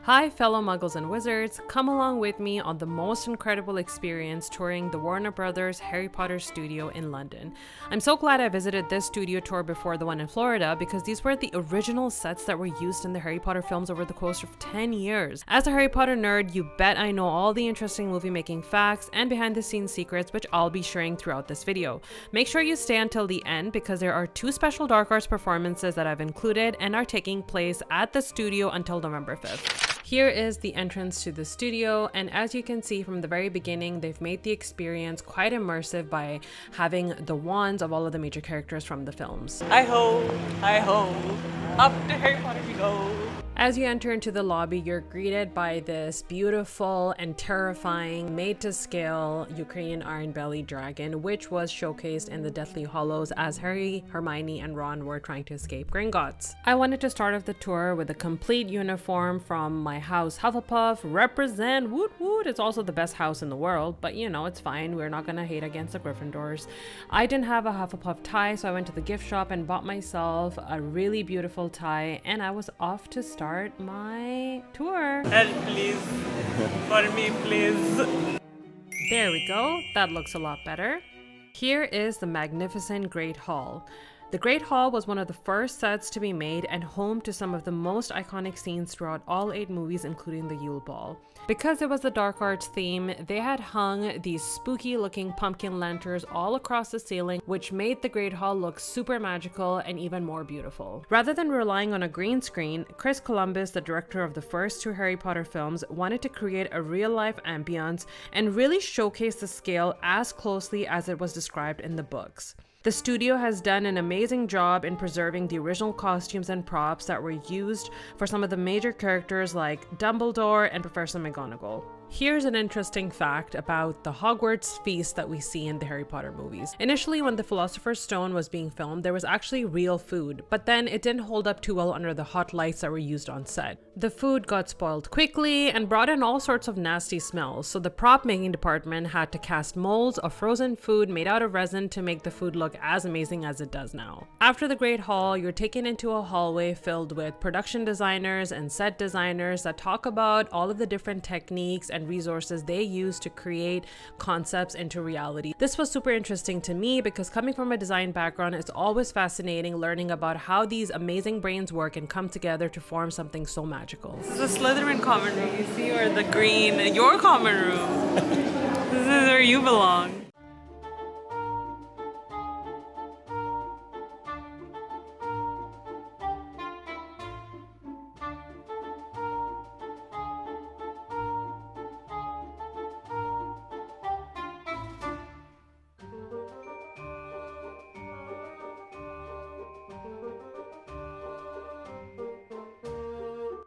Hi fellow muggles and wizards, come along with me on the most incredible experience touring the Warner Brothers Harry Potter studio in London. I'm so glad I visited this studio tour before the one in Florida because these were the original sets that were used in the Harry Potter films over the course of 10 years. As a Harry Potter nerd, you bet I know all the interesting movie making facts and behind the scenes secrets which I'll be sharing throughout this video. Make sure you stay until the end because there are 2 special Dark Arts performances that I've included and are taking place at the studio until November 5th. Here is the entrance to the studio, and as you can see from the very beginning, they've made the experience quite immersive by having the wands of all of the major characters from the films. Hi ho, up to Harry Potter we go. As you enter into the lobby, you're greeted by this beautiful and terrifying, made-to-scale Ukrainian iron-bellied dragon, which was showcased in the Deathly Hallows as Harry, Hermione, and Ron were trying to escape Gringotts. I wanted to start off the tour with a complete uniform from my house, Hufflepuff. Represent, woot woot! It's also the best house in the world, but you know, it's fine. We're not gonna hate against the Gryffindors. I didn't have a Hufflepuff tie, so I went to the gift shop and bought myself a really beautiful tie, and I was off to start my tour. Help please, for me please. There we go, that looks a lot better. Here is the magnificent Great Hall. The Great Hall was one of the first sets to be made and home to some of the most iconic scenes throughout all 8 movies, including the Yule Ball. Because it was the Dark Arts theme, they had hung these spooky looking pumpkin lanterns all across the ceiling, which made the Great Hall look super magical and even more beautiful. Rather than relying on a green screen, Chris Columbus, the director of the first 2 Harry Potter films, wanted to create a real-life ambience and really showcase the scale as closely as it was described in the books. The studio has done an amazing job in preserving the original costumes and props that were used for some of the major characters like Dumbledore and Professor McGonagall. Here's an interesting fact about the Hogwarts feast that we see in the Harry Potter movies. Initially, when the Philosopher's Stone was being filmed, there was actually real food, but then it didn't hold up too well under the hot lights that were used on set. The food got spoiled quickly and brought in all sorts of nasty smells, so the prop making department had to cast molds of frozen food made out of resin to make the food look as amazing as it does now. After the Great Hall, you're taken into a hallway filled with production designers and set designers that talk about all of the different techniques and resources they use to create concepts into reality. This was super interesting to me because coming from a design background, it's always fascinating learning about how these amazing brains work and come together to form something so magical. This is the Slytherin common room, you see, or the green, your common room. This is where you belong.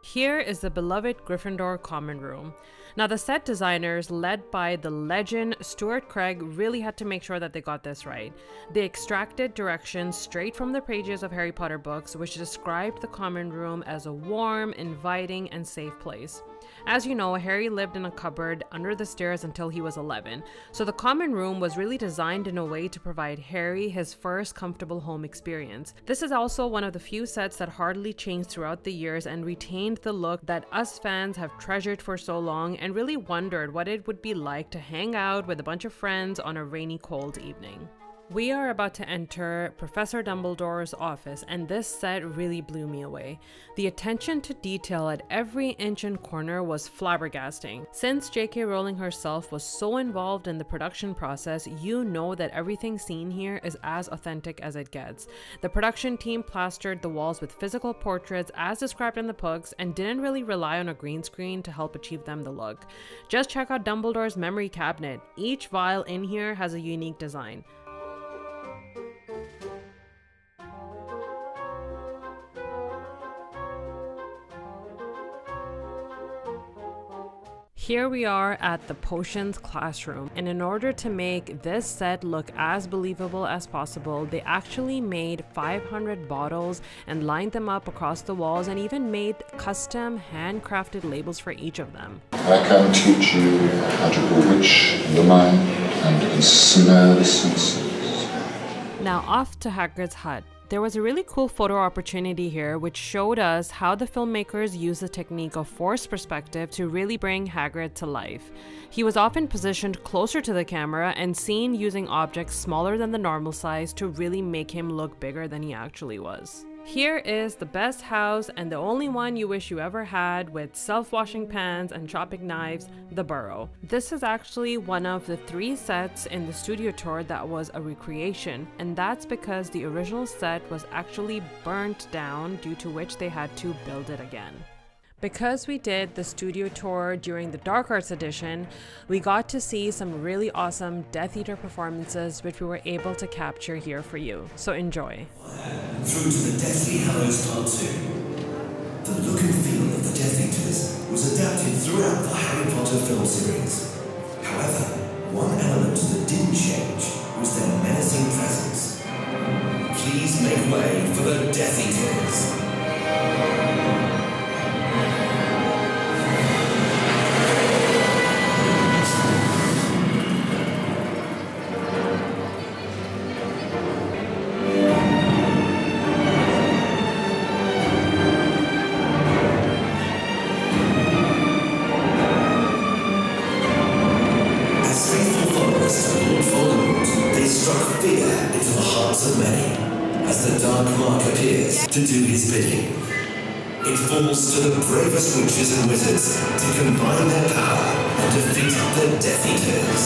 Here is the beloved Gryffindor common room. Now the set designers, led by the legend Stuart Craig, really had to make sure that they got this right. They extracted directions straight from the pages of Harry Potter books, which described the common room as a warm, inviting, and safe place. As you know, Harry lived in a cupboard under the stairs until he was 11, so the common room was really designed in a way to provide Harry his first comfortable home experience. This is also one of the few sets that hardly changed throughout the years and retained the look that us fans have treasured for so long and really wondered what it would be like to hang out with a bunch of friends on a rainy, cold evening. We are about to enter Professor Dumbledore's office, and this set really blew me away. The attention to detail at every inch and corner was flabbergasting. Since J.K. Rowling herself was so involved in the production process, you know that everything seen here is as authentic as it gets. The production team plastered the walls with physical portraits as described in the books and didn't really rely on a green screen to help achieve them the look. Just check out Dumbledore's memory cabinet. Each vial in here has a unique design. Here we are at the potions classroom, and in order to make this set look as believable as possible, they actually made 500 bottles and lined them up across the walls and even made custom handcrafted labels for each of them. I can teach you how to bewitch the mind and ensnare the senses. Now off to Hagrid's hut. There was a really cool photo opportunity here which showed us how the filmmakers used the technique of forced perspective to really bring Hagrid to life. He was often positioned closer to the camera and seen using objects smaller than the normal size to really make him look bigger than he actually was. Here is the best house and the only one you wish you ever had, with self-washing pans and chopping knives, the Burrow. This is actually one of the 3 sets in the studio tour that was a recreation, and that's because the original set was actually burnt down, due to which they had to build it again. Because we did the studio tour during the Dark Arts edition, we got to see some really awesome Death Eater performances which we were able to capture here for you. So enjoy. Through to the Deathly Hallows Part 2. The look and feel of the Death Eaters was adapted throughout the Harry Potter film series. However, one element that didn't change was their menacing presence. Please make way for the Death Eaters. To do his bidding. It falls to the bravest witches and wizards to combine their power and defeat the Death Eaters.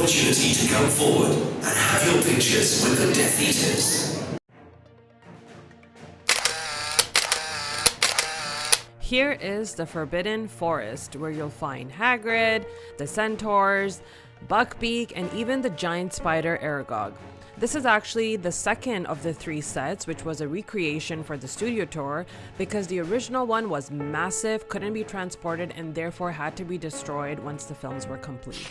Opportunity to come forward and have your pictures with the Death Eaters. Here is the Forbidden Forest, where you'll find Hagrid, the centaurs, Buckbeak, and even the giant spider Aragog. This is actually the second of the 3 sets, which was a recreation for the studio tour, because the original one was massive, couldn't be transported, and therefore had to be destroyed once the films were complete.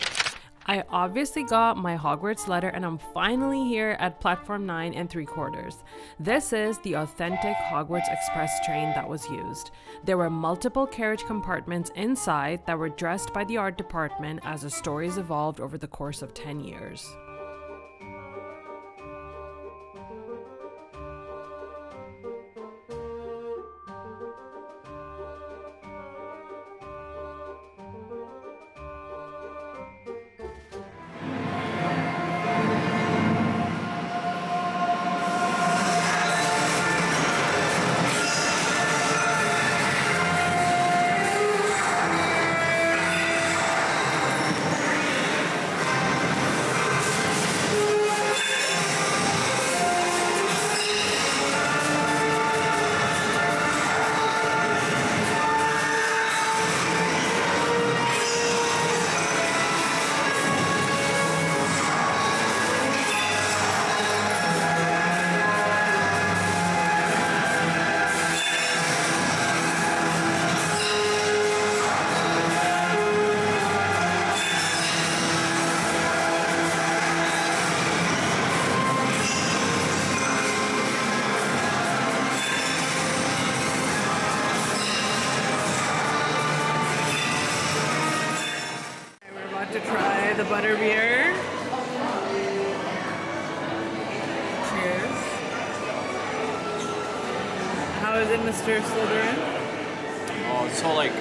I obviously got my Hogwarts letter, and I'm finally here at platform 9 3/4. This is the authentic Hogwarts Express train that was used. There were multiple carriage compartments inside that were dressed by the art department as the stories evolved over the course of 10 years. To try the butterbeer. Cheers. How is it, Mr. Slytherin? Oh, it's so like,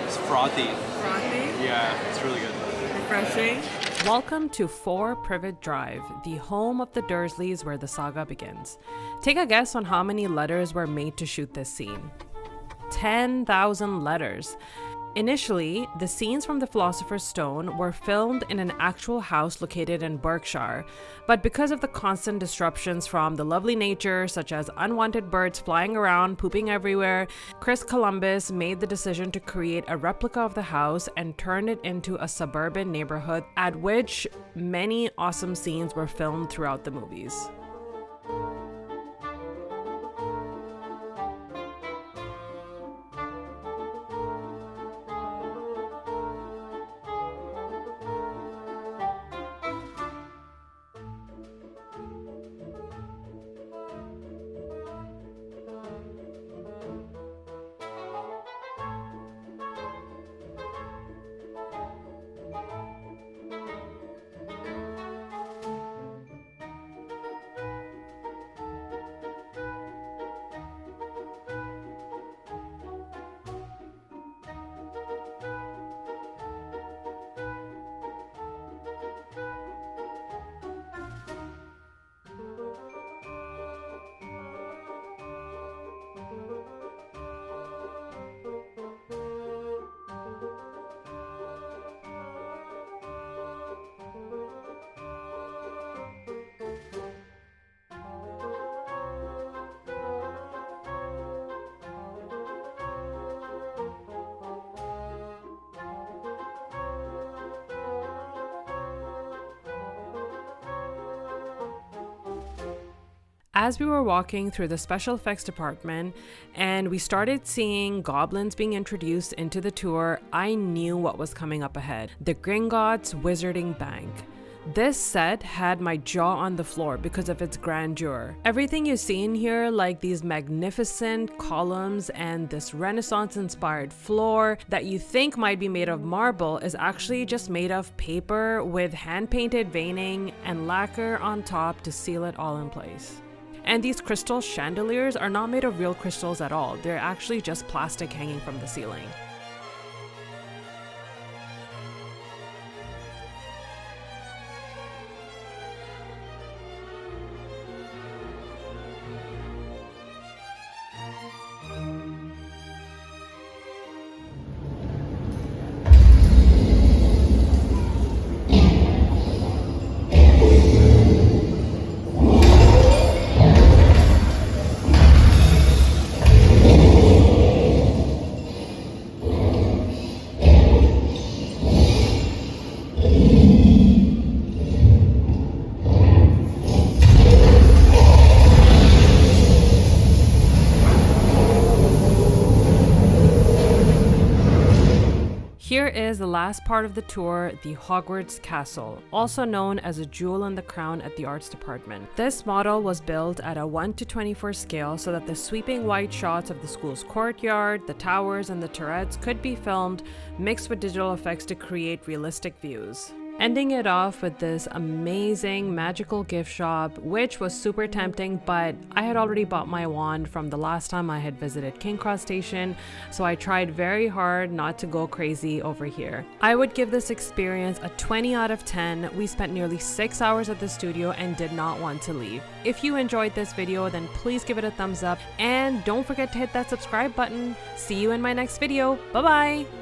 it's frothy. Frothy? Yeah, it's really good. Refreshing? Welcome to 4 Privet Drive, the home of the Dursleys, where the saga begins. Take a guess on how many letters were made to shoot this scene. 10,000 letters. Initially, the scenes from the Philosopher's Stone were filmed in an actual house located in Berkshire, but because of the constant disruptions from the lovely nature, such as unwanted birds flying around, pooping everywhere, Chris Columbus made the decision to create a replica of the house and turn it into a suburban neighborhood at which many awesome scenes were filmed throughout the movies. As we were walking through the special effects department and we started seeing goblins being introduced into the tour, I knew what was coming up ahead. The Gringotts Wizarding Bank. This set had my jaw on the floor because of its grandeur. Everything you see in here, like these magnificent columns and this Renaissance-inspired floor that you think might be made of marble, is actually just made of paper with hand-painted veining and lacquer on top to seal it all in place. And these crystal chandeliers are not made of real crystals at all. They're actually just plastic hanging from the ceiling. Here is the last part of the tour, the Hogwarts Castle, also known as a jewel in the crown at the arts department. This model was built at a 1:24 scale so that the sweeping wide shots of the school's courtyard, the towers, and the turrets could be filmed, mixed with digital effects to create realistic views. Ending it off with this amazing magical gift shop, which was super tempting, but I had already bought my wand from the last time I had visited King Cross Station, so I tried very hard not to go crazy over here. I would give this experience a 20 out of 10. We spent nearly 6 hours at the studio and did not want to leave. If you enjoyed this video, then please give it a thumbs up and don't forget to hit that subscribe button. See you in my next video. Bye bye!